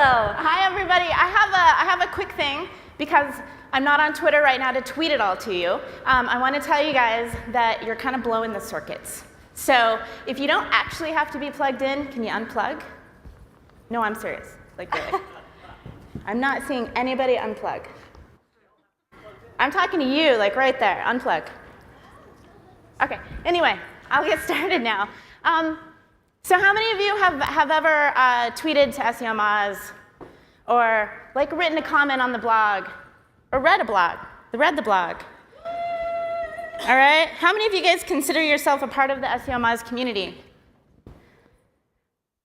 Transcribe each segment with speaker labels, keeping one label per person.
Speaker 1: Hello. Hi, everybody. I have a quick thing because I'm not on Twitter right now to tweet it all to you. I want to tell you guys that you're kind of blowing the circuits. So if you don't actually have to be plugged in, can you unplug? No, I'm serious. Like, really. I'm not seeing anybody unplug. I'm talking to you, like right there. Unplug. OK. Anyway, I'll get started now. So how many of you have ever tweeted to SEO Moz, or like written a comment on the blog, or read the blog? All right. How many of you guys consider yourself a part of the SEO Moz community?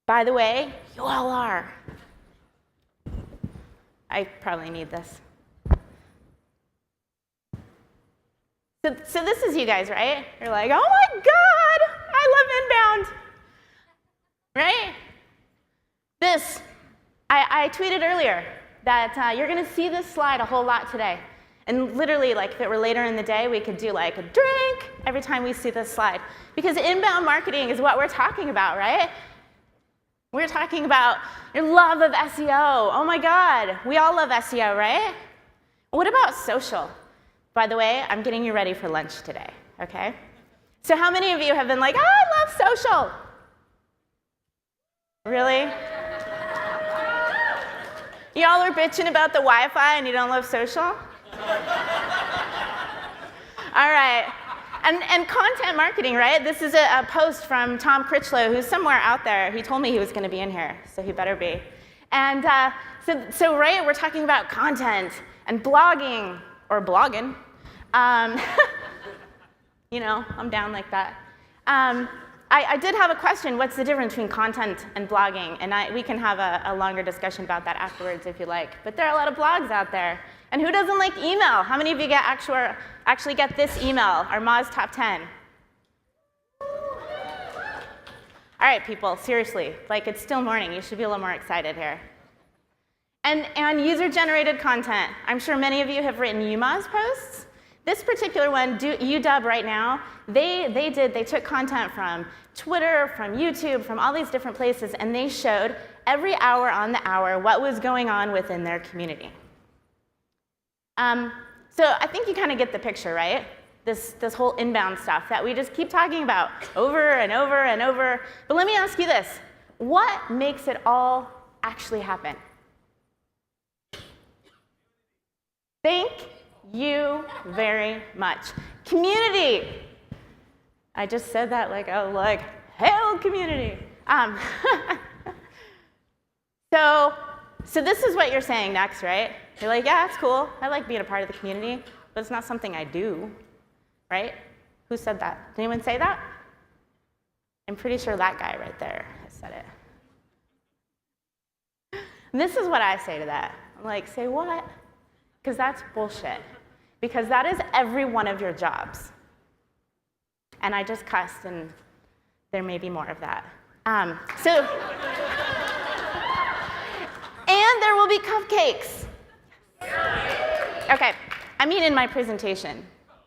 Speaker 1: By the way, you all are. I probably need this. So this is you guys, right? You're like, oh my God, I love inbound. Right? This, I tweeted earlier that you're going to see this slide a whole lot today. And literally, like, if it were later in the day, we could do like a drink every time we see this slide. Because inbound marketing is what we're talking about, right? We're talking about your love of SEO. Oh my God, we all love SEO, right? What about social? By the way, I'm getting you ready for lunch today, OK? So how many of you have been like, oh, I love social? Really? Y'all are bitching about the Wi-Fi and you don't love social? All right. And content marketing, right? This is a post from Tom Critchlow, who's somewhere out there. He told me he was going to be in here, so he better be. And so right, we're talking about content and blogging, or blogging. You know, I'm down like that. I did have a question. What's the difference between content and blogging? And we can have a longer discussion about that afterwards if you like. But there are a lot of blogs out there. And who doesn't like email? How many of you actually get this email, our Moz Top 10? All right, people, seriously. Like, it's still morning. You should be a little more excited here. And user-generated content. I'm sure many of you have written UMoz posts. This particular one, UW right now, they took content from Twitter, from YouTube, from all these different places, and they showed every hour on the hour what was going on within their community. So I think you kind of get the picture, right? This whole inbound stuff that we just keep talking about over and over and over. But let me ask you this. What makes it all actually happen? Thank you very much. Community. I just said that like, oh, like, hail community. So this is what you're saying next, right? You're like, yeah, it's cool. I like being a part of the community, but it's not something I do, right? Who said that? Did anyone say that? I'm pretty sure that guy right there has said it. And this is what I say to that. I'm like, say what? Because that's bullshit. Because that is every one of your jobs. And I just cussed, and there may be more of that. And there will be cupcakes. OK, I mean in my presentation,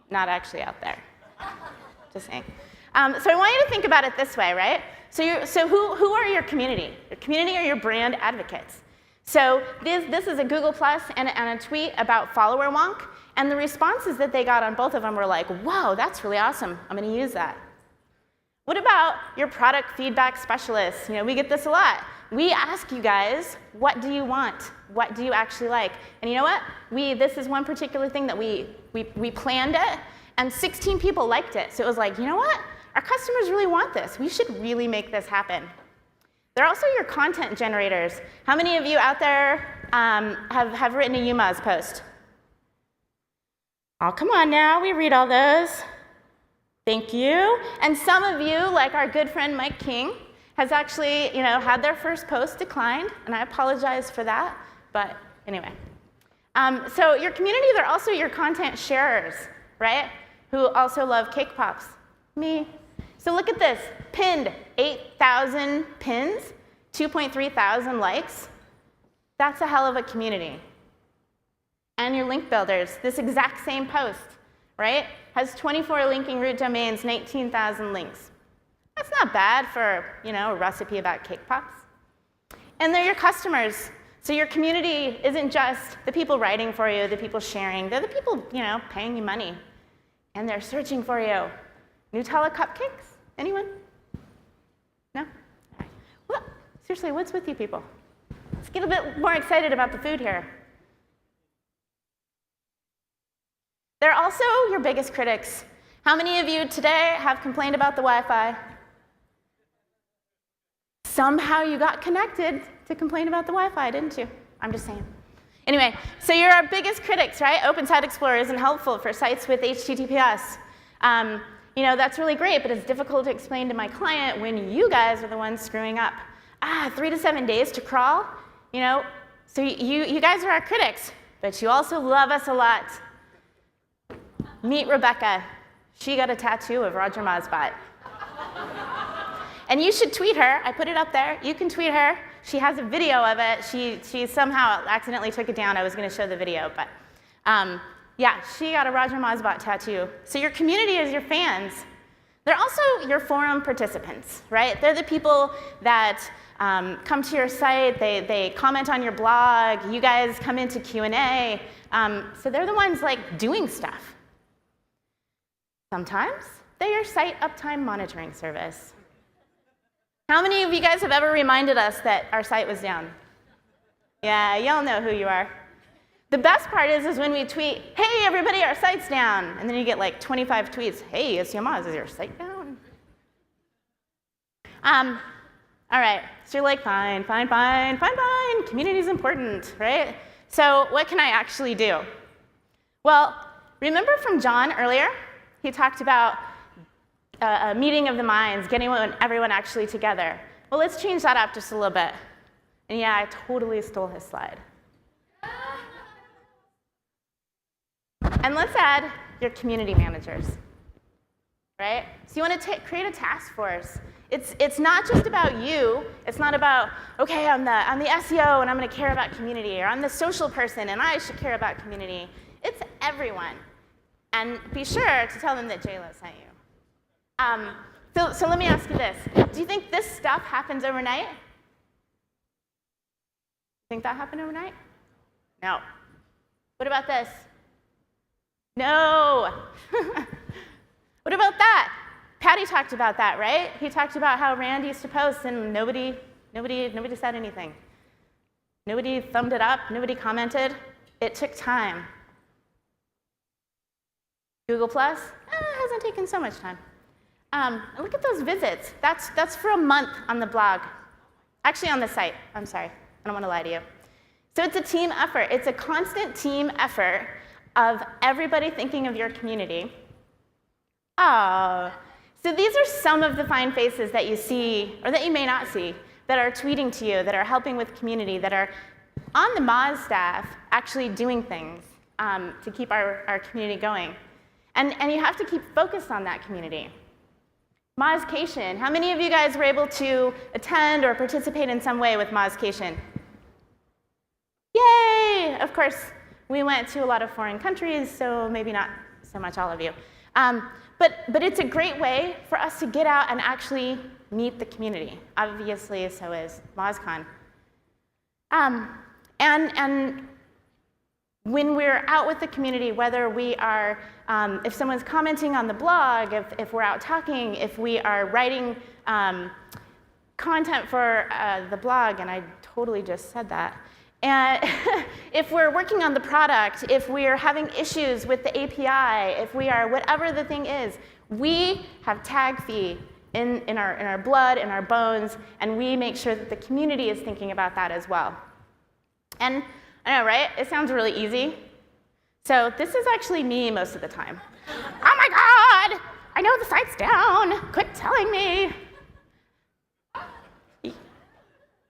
Speaker 1: not actually out there. Just saying. So I want you to think about it this way, right? So who are your community? Your community are your brand advocates. So this is a Google Plus and a tweet about follower wonk. And the responses that they got on both of them were like, whoa, that's really awesome. I'm going to use that. What about your product feedback specialists? You know, we get this a lot. We ask you guys, what do you want? What do you actually like? And you know what? This is one particular thing that we planned it, and 16 people liked it. So it was like, you know what? Our customers really want this. We should really make this happen. They're also your content generators. How many of you out there have written a UMoz post? Oh, come on now. We read all those. Thank you. And some of you, like our good friend Mike King, has actually had their first post declined, and I apologize for that. But anyway. So your community, they're also your content sharers, right? Who also love cake pops. Me. So look at this. Pinned, 8,000 pins, 2.3 thousand likes. That's a hell of a community. And your link builders, this exact same post, right? Has 24 linking root domains, 19,000 links. That's not bad for, a recipe about cake pops. And they're your customers. So your community isn't just the people writing for you, the people sharing. They're the people, paying you money. And they're searching for you. Nutella cupcakes? Anyone? No? All right. Well, seriously, what's with you people? Let's get a bit more excited about the food here. They're also your biggest critics. How many of you today have complained about the Wi-Fi? Somehow you got connected to complain about the Wi-Fi, didn't you? I'm just saying. Anyway, so you're our biggest critics, right? Open Site Explorer isn't helpful for sites with HTTPS. That's really great, but it's difficult to explain to my client when you guys are the ones screwing up. 3 to 7 days to crawl, So you guys are our critics, but you also love us a lot. Meet Rebecca. She got a tattoo of Roger Mozbot. And you should tweet her. I put it up there. You can tweet her. She has a video of it. She somehow accidentally took it down. I was going to show the video, but yeah, she got a Roger Mozbot tattoo. So your community is your fans. They're also your forum participants, right? They're the people that come to your site. They comment on your blog. You guys come into Q&A. So they're the ones doing stuff. Sometimes they're your site uptime monitoring service. How many of you guys have ever reminded us that our site was down? Yeah, y'all know who you are. The best part is when we tweet, hey, everybody, our site's down. And then you get 25 tweets, hey, it's Yamaz, is your site down? All right, so you're fine. Community's important, right? So what can I actually do? Well, remember from John earlier? He talked about a meeting of the minds, getting everyone actually together. Well, let's change that up just a little bit. And yeah, I totally stole his slide. And let's add your community managers, right? So you want to create a task force. It's not just about you. It's not about, okay, I'm the SEO and I'm going to care about community, or I'm the social person and I should care about community. It's everyone. And be sure to tell them that JLo sent you. So let me ask you this. Do you think this stuff happens overnight? Think that happened overnight? No. What about this? No. What about that? Patty talked about that, right? He talked about how Rand used to post and nobody said anything. Nobody thumbed it up, nobody commented. It took time. Google Plus hasn't taken so much time. Look at those visits. That's for a month on the blog. Actually, on the site. I'm sorry. I don't want to lie to you. So it's a team effort. It's a constant team effort of everybody thinking of your community. Oh. So these are some of the fine faces that you see, or that you may not see, that are tweeting to you, that are helping with community, that are on the Moz staff actually doing things to keep our community going. And you have to keep focused on that community. MozCation. How many of you guys were able to attend or participate in some way with MozCation? Yay! Of course, we went to a lot of foreign countries, so maybe not so much all of you. But it's a great way for us to get out and actually meet the community. Obviously, so is MozCon. And when we're out with the community, whether we are, if someone's commenting on the blog, if we're out talking, if we are writing content for the blog, and I totally just said that, and if we're working on the product, if we're having issues with the API, if we are whatever the thing is, we have tag fee in our blood, in our bones, and we make sure that the community is thinking about that as well. And I know, right? It sounds really easy. So this is actually me most of the time. Oh my God! I know the site's down. Quit telling me.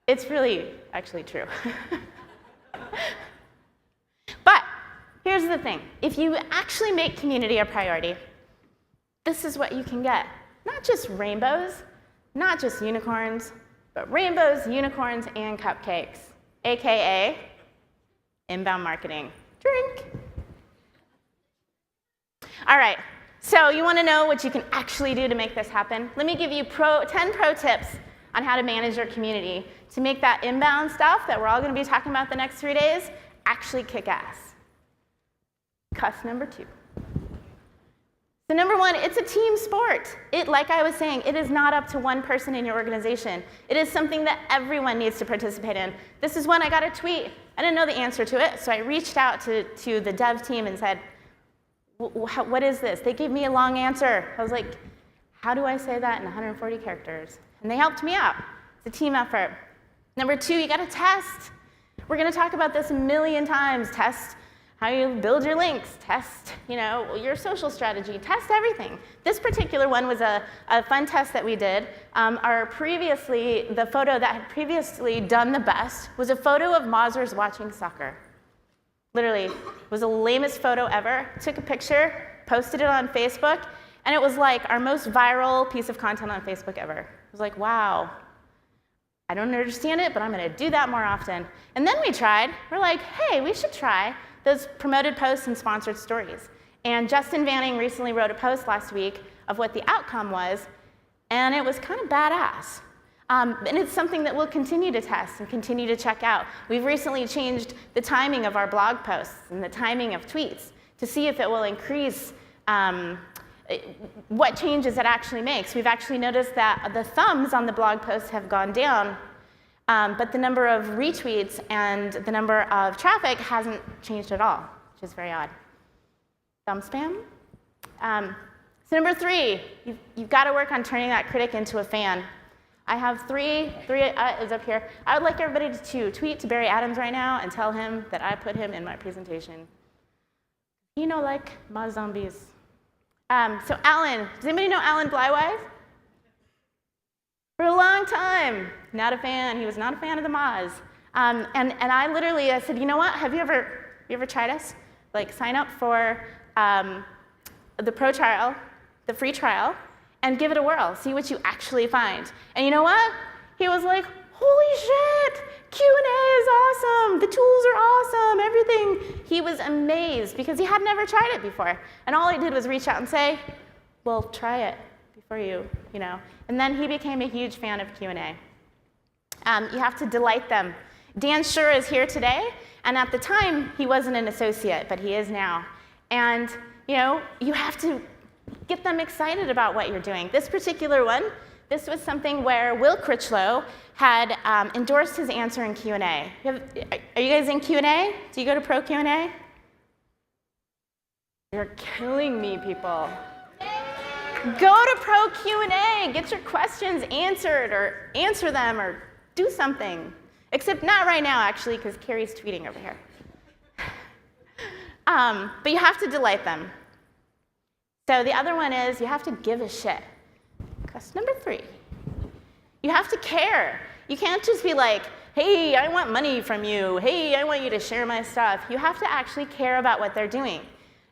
Speaker 1: It's really actually true. But here's the thing. If you actually make community a priority, this is what you can get. Not just rainbows, not just unicorns, but rainbows, unicorns, and cupcakes, AKA inbound marketing. Drink. All right, so you want to know what you can actually do to make this happen? Let me give you 10 pro tips on how to manage your community to make that inbound stuff that we're all going to be talking about the next 3 days actually kick ass. Cuss number 2. So number 1, it's a team sport. Like I was saying, it is not up to one person in your organization. It is something that everyone needs to participate in. This is when I got a tweet. I didn't know the answer to it, so I reached out to the dev team and said, what is this? They gave me a long answer. I was like, how do I say that in 140 characters? And they helped me out. It's a team effort. Number 2, you got to test. We're going to talk about this a million times. Test how you build your links, test your social strategy, test everything. This particular one was a fun test that we did. The photo that had previously done the best was a photo of Mozers watching soccer. Literally, it was the lamest photo ever. Took a picture, posted it on Facebook, and it was like our most viral piece of content on Facebook ever. It was like, wow, I don't understand it, but I'm going to do that more often. And then we tried. We're like, hey, we should try those promoted posts and sponsored stories. And Justin Vanning recently wrote a post last week of what the outcome was, and it was kind of badass. And it's something that we'll continue to test and continue to check out. We've recently changed the timing of our blog posts and the timing of tweets to see if it will increase what changes it actually makes. We've actually noticed that the thumbs on the blog posts have gone down, but the number of retweets and the number of traffic hasn't changed at all, which is very odd. Thumb spam. So number 3, you've got to work on turning that critic into a fan. I have three is up here. I would like everybody to tweet to Barry Adams right now and tell him that I put him in my presentation. Like my zombies. So Alan, does anybody know Alan Blywise? For a long time, not a fan. He was not a fan of the Moz. And I said, you know what? Have you ever tried us? Like sign up for the pro trial, the free trial, and give it a whirl. See what you actually find. And you know what? He was like, holy shit! Q&A is awesome. The tools are awesome. Everything. He was amazed because he had never tried it before. And all I did was reach out and say, well, try it before you. And then he became a huge fan of Q&A. You have to delight them. Dan Schur is here today, and at the time, he wasn't an associate, but he is now. And you have to get them excited about what you're doing. This particular one, this was something where Will Critchlow had endorsed his answer in Q&A. Are you guys in Q&A? Do you go to Pro Q&A? You're killing me, people. Go to Pro Q&A. Get your questions answered, or answer them, or do something. Except not right now, actually, because Carrie's tweeting over here. But you have to delight them. So the other one is you have to give a shit. Quest number 3. You have to care. You can't just be like, hey, I want money from you. Hey, I want you to share my stuff. You have to actually care about what they're doing.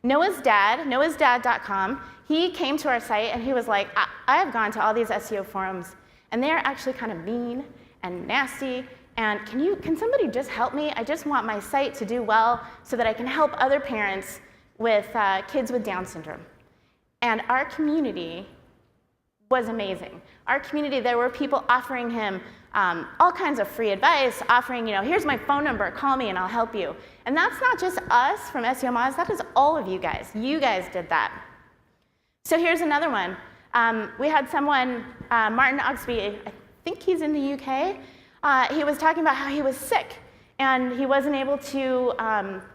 Speaker 1: Noah's dad, noahsdad.com, he came to our site and he was like, I have gone to all these SEO forums and they're actually kind of mean and nasty, and can somebody just help me? I just want my site to do well so that I can help other parents with kids with Down syndrome. And our community was amazing. Our community, there were people offering him all kinds of free advice, offering, here's my phone number, call me and I'll help you. And that's not just us from SEO Moz, that is all of you guys. You guys did that. So here's another one. We had someone, Martin Oxby, I think he's in the UK, he was talking about how he was sick and he wasn't able to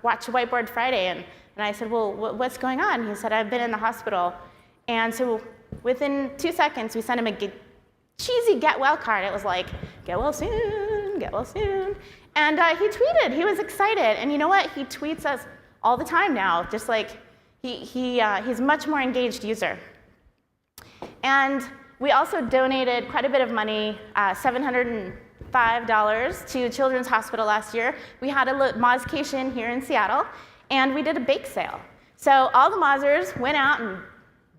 Speaker 1: watch Whiteboard Friday. And I said, well, what's going on? He said, I've been in the hospital. And so within 2 seconds, we sent him a cheesy get well card. It was like, get well soon, get well soon. And he tweeted, he was excited. And you know what? He tweets us all the time now, just like he's a much more engaged user. And we also donated quite a bit of money, $705 to Children's Hospital last year. We had a Mozcation here in Seattle, and we did a bake sale. So all the Mozers went out and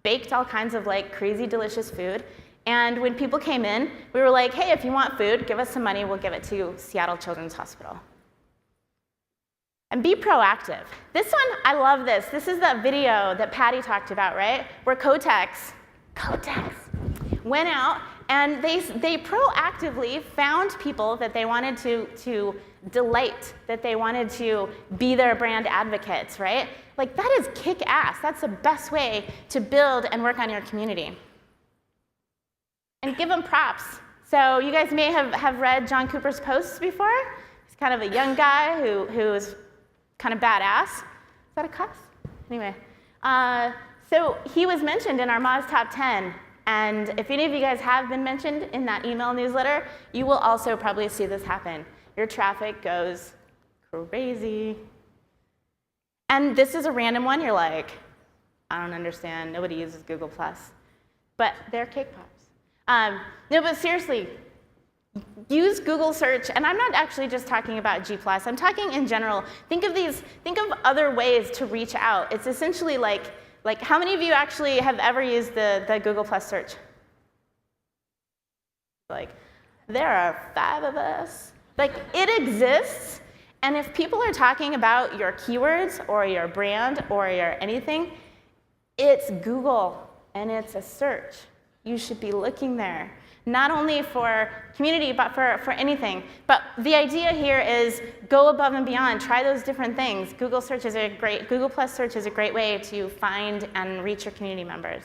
Speaker 1: baked all kinds of crazy delicious food. And when people came in, we were like, hey, if you want food, give us some money, we'll give it to Seattle Children's Hospital. And be proactive. This one, I love this. This is that video that Patty talked about, right? Where Kotex went out And they proactively found people that they wanted to delight, that they wanted to be their brand advocates, right? Like, that is kick-ass. That's the best way to build and work on your community. And give them props. So you guys may have read John Cooper's posts before. He's kind of a young guy who's kind of badass. Is that a cuss? Anyway. So he was mentioned in our Moz Top 10. And if any of you guys have been mentioned in that email newsletter, you will also probably see this happen. Your traffic goes crazy. And this is a random one. You're like, I don't understand. Nobody uses Google+. But they're cake pops. No, but seriously, use Google search. And I'm not actually just talking about G+. I'm talking in general. Think of other ways to reach out. It's essentially like how many of you actually have ever used the Google+ search? Like, there are 5 of us. Like, it exists. And if people are talking about your keywords or your brand or your anything, it's Google and it's a search. You should be looking there, not only for community, but for anything. But the idea here is go above and beyond. Try those different things. Google search is Google+ search is a great way to find and reach your community members.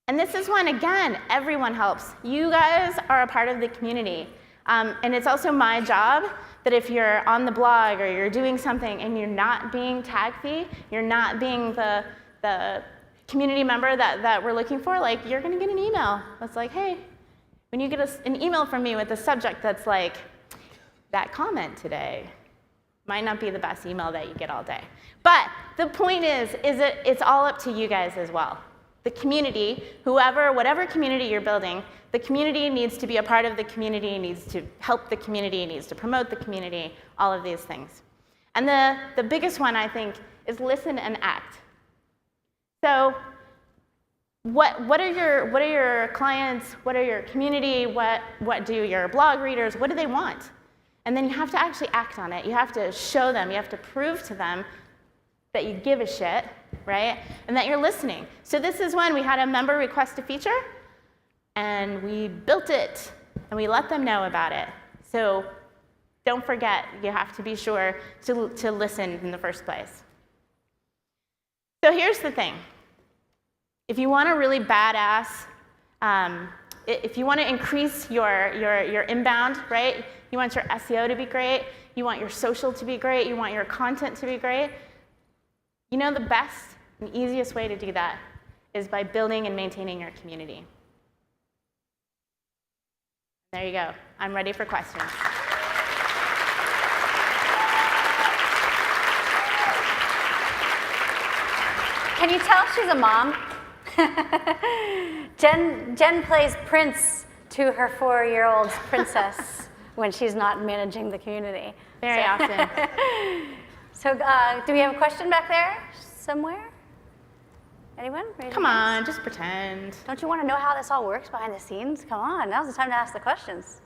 Speaker 1: And this is one, again, everyone helps. You guys are a part of the community. And it's also my job that if you're on the blog or you're doing something and you're not being tag-y, you're not being the community member that we're looking for, like, you're going to get an email that's like, hey, when you get an email from me with a subject that's like, that comment today might not be the best email that you get all day. But the point is that it's all up to you guys as well. The community, whatever community you're building, the community needs to be a part of the community, needs to help the community, needs to promote the community, all of these things. And the biggest one, I think, is listen and act. So what are your clients, what are your community, what do your blog readers, what do they want? And then you have to actually act on it. You have to show them, you have to prove to them that you give a shit, right? And that you're listening. So this is when we had a member request a feature, and we built it, and we let them know about it. So don't forget, you have to be sure to listen in the first place. So here's the thing. If you want a really badass, if you want to increase your inbound, right? You want your SEO to be great. You want your social to be great. You want your content to be great. You know, the best and easiest way to do that is by building and maintaining your community. There you go. I'm ready for questions.
Speaker 2: Can you tell she's a mom? Jen plays Prince to her 4-year-old princess when she's not managing the community.
Speaker 1: Very often.
Speaker 2: So do we have a question back there somewhere? Anyone?
Speaker 1: Come on, just pretend.
Speaker 2: Don't you want to know how this all works behind the scenes? Come on, now's the time to ask the questions.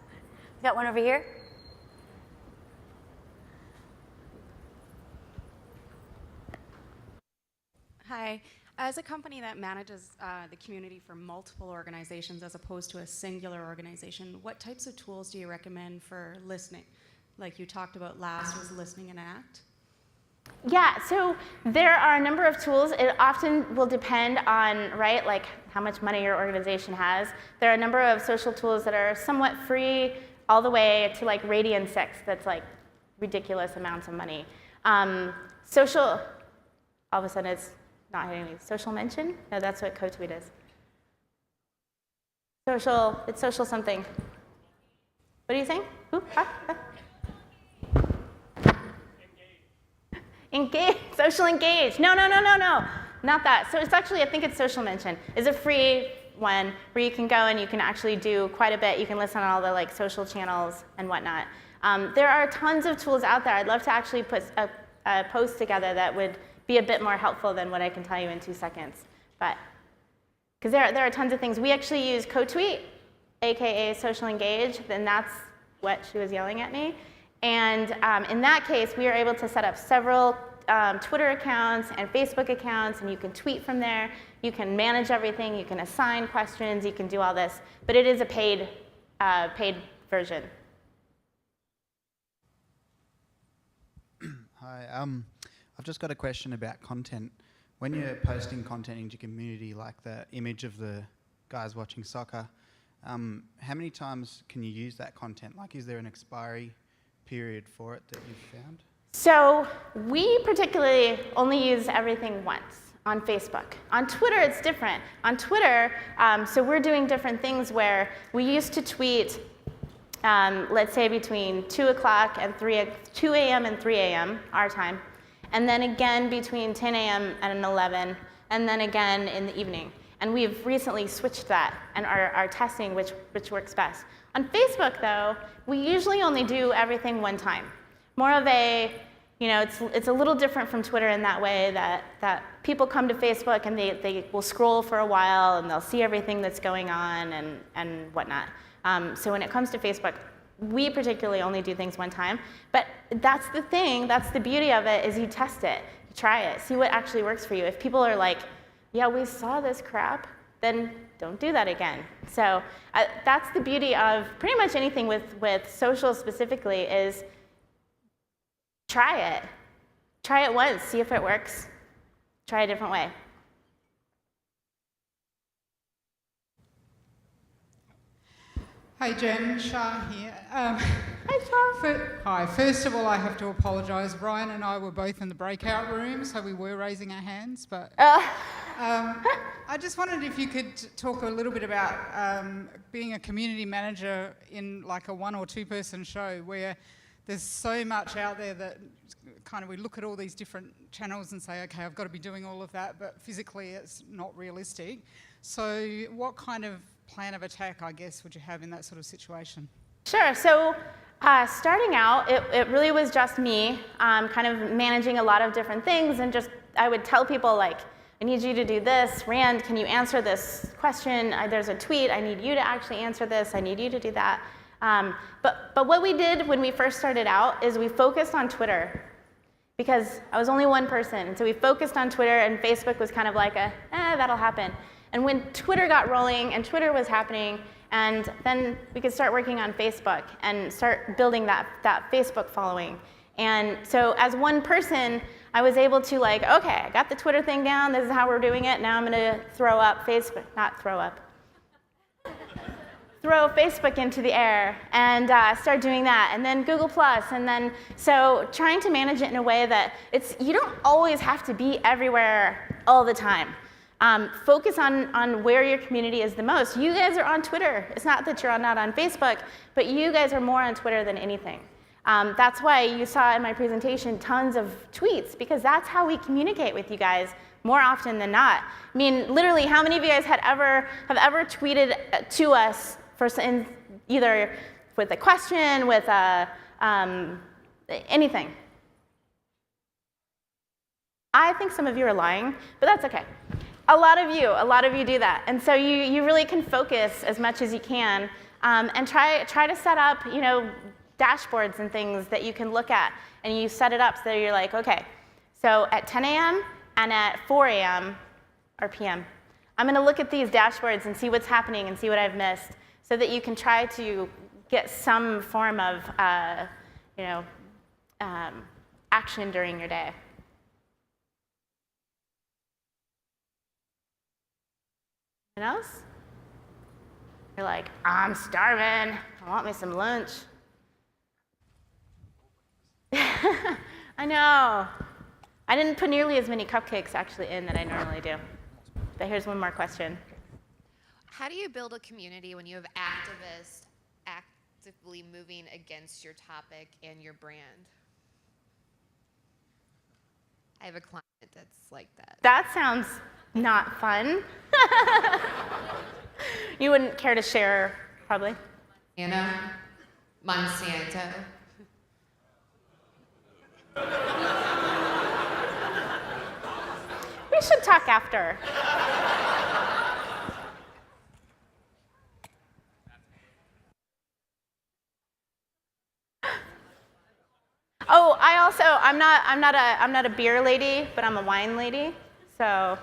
Speaker 2: We got one over here.
Speaker 3: Hi. As a company that manages the community for multiple organizations as opposed to a singular organization, what types of tools do you recommend for listening? Like you talked about last was listening and act.
Speaker 1: Yeah, so there are a number of tools. It often will depend on, right, like how much money your organization has. There are a number of social tools that are somewhat free all the way to like Radian 6 that's like ridiculous amounts of money. Social, all of a sudden it's not hitting me. Social mention? No, that's what CoTweet is. Social, it's social something. What do you think? Ooh, Engage, social engage. No, not that. So it's actually, I think it's social mention. It's a free one where you can go and you can actually do quite a bit. You can listen on all the like social channels and whatnot. There are tons of tools out there. I'd love to actually put a post together that would be a bit more helpful than what I can tell you in 2 seconds. But, because there are tons of things. We actually use CoTweet, AKA social engage, and that's what she was yelling at me. And in that case, we are able to set up several Twitter accounts and Facebook accounts, and you can tweet from there. You can manage everything. You can assign questions. You can do all this. But it is a paid version.
Speaker 4: Hi, I've just got a question about content. When you're posting content into your community, like the image of the guys watching soccer, how many times can you use that content? Like, is there an expiry period for it that you've found?
Speaker 1: So we particularly only use everything once on Facebook. On Twitter, it's different. On Twitter, so we're doing different things where we used to tweet, let's say between 2 a.m. and 3 a.m. our time, and then again between 10 a.m. and 11, and then again in the evening. And we've recently switched that and are testing which works best. On Facebook, though, we usually only do everything one time. More of a, it's a little different from Twitter in that way that people come to Facebook and they will scroll for a while and they'll see everything that's going on and whatnot. So when it comes to Facebook, we particularly only do things one time. But that's the thing, that's the beauty of it, is you test it, you try it, see what actually works for you. If people are like, yeah, we saw this crap, then don't do that again. So that's the beauty of pretty much anything with social specifically is try it. Try it once, see if it works. Try a different way.
Speaker 5: Hey Jen, Shah here.
Speaker 1: Hi, Shah.
Speaker 5: Hi. First of all, I have to apologise. Ryan and I were both in the breakout room, so we were raising our hands. But I just wondered if you could talk a little bit about being a community manager in like a 1 or 2 person show where there's so much out there that kind of we look at all these different channels and say, okay, I've got to be doing all of that, but physically it's not realistic. So what kind of plan of attack, I guess, would you have in that sort of situation?
Speaker 1: Sure. So starting out, it really was just me kind of managing a lot of different things, and just I would tell people like, I need you to do this. Rand, can you answer this question? There's a tweet. I need you to actually answer this. I need you to do that. But what we did when we first started out is we focused on Twitter, because I was only one person. And so we focused on Twitter, and Facebook was kind of like that'll happen. And when Twitter got rolling and Twitter was happening, and then we could start working on Facebook and start building that Facebook following. And so as one person, I was able to like, okay, I got the Twitter thing down, this is how we're doing it, now I'm gonna throw Facebook into the air and start doing that, and then Google+, and then, so trying to manage it in a way that you don't always have to be everywhere all the time. Focus on where your community is the most. You guys are on Twitter. It's not that you're not on Facebook, but you guys are more on Twitter than anything. That's why you saw in my presentation tons of tweets, because that's how we communicate with you guys more often than not. I mean, literally, how many of you guys have ever tweeted to us either with a question, with anything? I think some of you are lying, but that's okay. A lot of you do that, and so you really can focus as much as you can, and try to set up, dashboards and things that you can look at, and you set it up so you're like, okay, so at 10 a.m. and at 4 a.m. or p.m., I'm going to look at these dashboards and see what's happening and see what I've missed, so that you can try to get some form of, action during your day. Anyone else? You're like, I'm starving. I want me some lunch. I know. I didn't put nearly as many cupcakes actually in that I normally do. But here's one more question.
Speaker 6: How do you build a community when you have activists actively moving against your topic and your brand? I have a client that's like that.
Speaker 1: That sounds not fun. You wouldn't care to share, probably.
Speaker 6: Anna, Monsanto.
Speaker 1: We should talk after. Oh, Oh, I'm not a beer lady, but I'm a wine lady. So,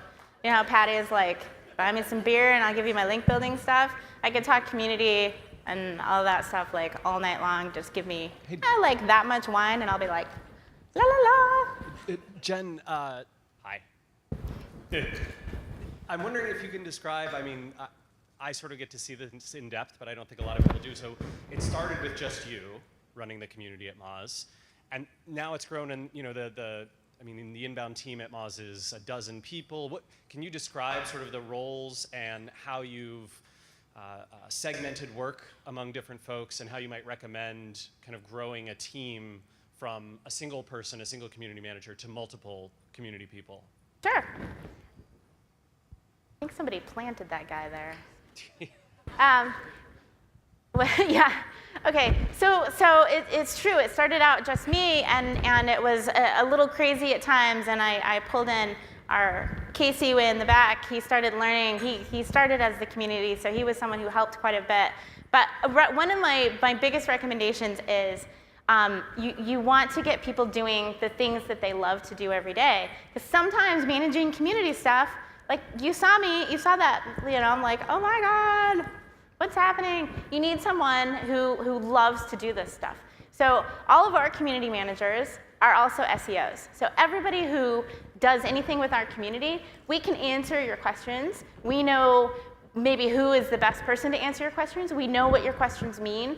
Speaker 1: you know how Patty is like, buy me some beer and I'll give you my link building stuff. I could talk community and all that stuff like all night long. Just give me like that much wine and I'll be like, la la la.
Speaker 7: Jen, hi. I'm wondering if you can describe, I mean, I sort of get to see this in depth, but I don't think a lot of people do. So it started with just you running the community at Moz, and now it's grown, and you know, in the inbound team at Moz is a dozen people. Can you describe sort of the roles and how you've segmented work among different folks, and how you might recommend kind of growing a team from a single person, a single community manager, to multiple community people?
Speaker 1: Sure. I think somebody planted that guy there. Well, yeah. Okay. So it's true. It started out just me, and it was a little crazy at times. And I pulled in our Casey way in the back. He started learning. He started as the community, so he was someone who helped quite a bit. But one of my biggest recommendations is you want to get people doing the things that they love to do every day. Because sometimes managing community stuff, like you saw that, you know, I'm like, oh my God, what's happening? You need someone who loves to do this stuff. So all of our community managers are also SEOs. So everybody who does anything with our community, we can answer your questions. We know maybe who is the best person to answer your questions. We know what your questions mean.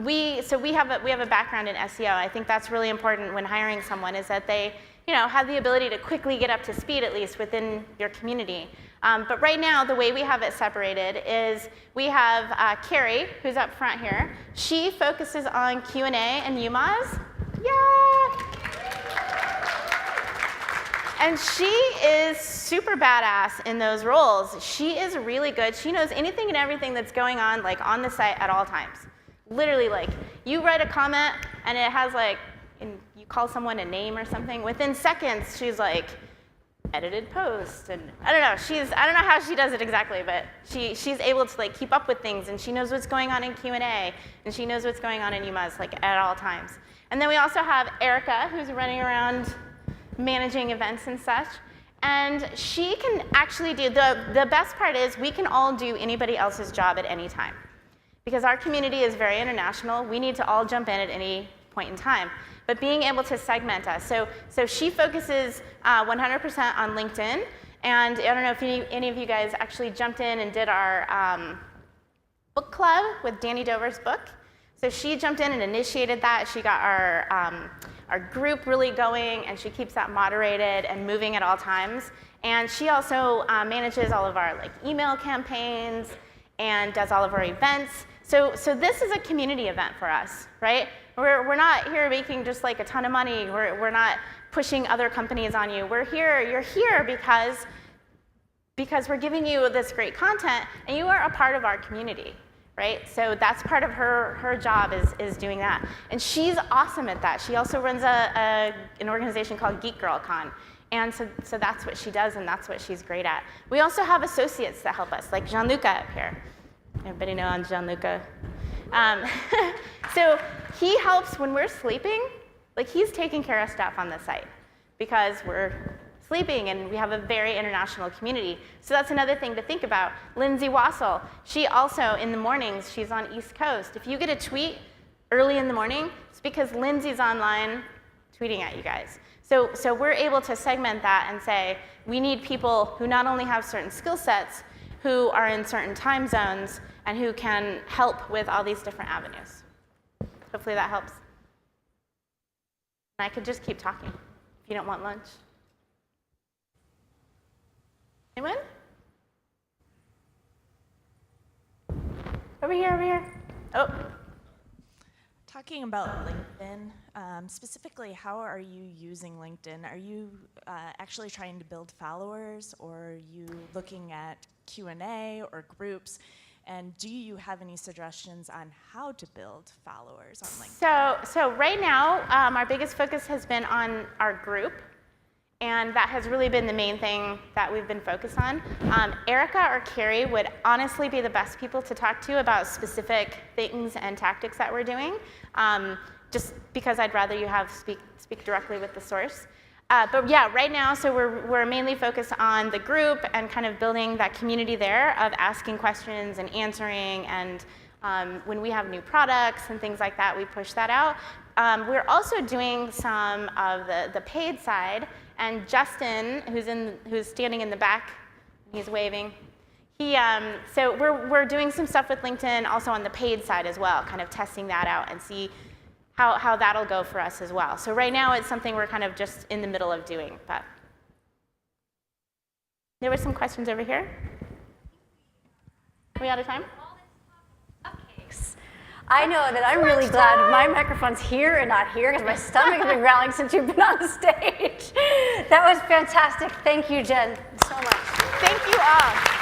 Speaker 1: We have a background in SEO. I think that's really important when hiring someone, is that they, you know, have the ability to quickly get up to speed, at least within your community. But right now, the way we have it separated is we have Carrie, who's up front here. She focuses on Q&A and UMOZ. Yeah! And she is super badass in those roles. She is really good. She knows anything and everything that's going on, like, on the site at all times. Literally, like, you write a comment and it has like, and you call someone a name or something, within seconds she's like, edited post, and I don't know how she does it exactly, but she's able to like keep up with things, and she knows what's going on in Q&A, and she knows what's going on in UMOZ, like, at all times. And then we also have Erica, who's running around managing events and such, and she can actually do, the best part is we can all do anybody else's job at any time. Because our community is very international, we need to all jump in at any point in time. But being able to segment us. So she focuses 100% on LinkedIn. And I don't know if any of you guys actually jumped in and did our book club with Danny Dover's book. So she jumped in and initiated that. She got our group really going, and she keeps that moderated and moving at all times. And she also manages all of our like email campaigns and does all of our events. So this is a community event for us, right? We're not here making just like a ton of money. We're not pushing other companies on you. We're here, you're here because we're giving you this great content, and you are a part of our community, right? So that's part of her job is doing that. And she's awesome at that. She also runs an organization called Geek Girl Con. And so that's what she does, and that's what she's great at. We also have associates that help us, like Gianluca up here. Everybody know on Gianluca? So he helps when we're sleeping. Like, he's taking care of stuff on the site because we're sleeping, and we have a very international community. So that's another thing to think about. Lindsay Wassel, she also, in the mornings, she's on East Coast. If you get a tweet early in the morning, it's because Lindsay's online tweeting at you guys. So we're able to segment that and say, we need people who not only have certain skill sets, who are in certain time zones, and who can help with all these different avenues. Hopefully that helps. And I could just keep talking if you don't want lunch. Anyone? Over here. Oh.
Speaker 8: Talking about LinkedIn, specifically, how are you using LinkedIn? Are you actually trying to build followers, or are you looking at Q&A or groups? And do you have any suggestions on how to build followers on LinkedIn?
Speaker 1: So right now, our biggest focus has been on our group. And that has really been the main thing that we've been focused on. Erica or Carrie would honestly be the best people to talk to about specific things and tactics that we're doing. just because I'd rather you speak directly with the source. But yeah, right now, so we're mainly focused on the group and kind of building that community there of asking questions and answering, and when we have new products and things like that, we push that out. We're also doing some of the paid side, and Justin, who's standing in the back, he's waving. So we're doing some stuff with LinkedIn also on the paid side as well, kind of testing that out and see how that'll go for us as well. So right now it's something we're kind of just in the middle of doing. But there were some questions over here. Are we out of time?
Speaker 2: Cupcakes. I know that I'm really glad my microphone's here and not here because my stomach has been growling since you've been on the stage. That was fantastic. Thank you, Jen, so much.
Speaker 1: Thank you all.